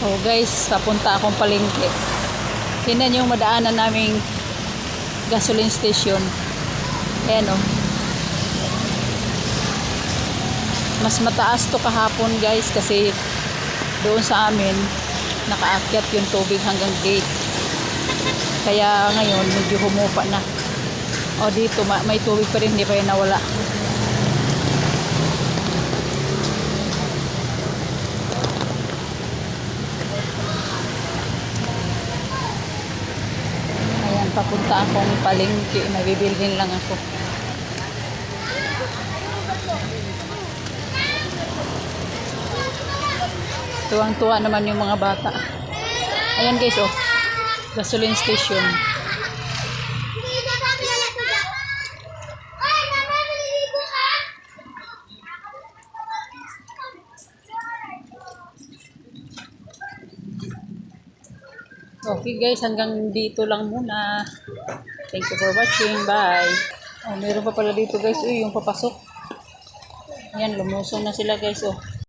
Oh guys, papunta akong palengke. Tingnan yung madaanan naming gasoline station. Ayan oh. Mas mataas to kahapon guys kasi doon sa amin nakaakyat yung tubig hanggang gate. Kaya ngayon medyo humupa na. O dito may tubig pa rin, hindi pa rin nawala. Ayan, papunta akong palengke. May bibilhin lang ako. Tuwang-tuwa naman yung mga bata. Ayan guys, oh. Gasoline station. Okay guys, hanggang dito lang muna. Thank you for watching. Bye. Oh, meron pa pala dito guys. Uy, yung papasok. Ayan, lumusong na sila guys. Oh.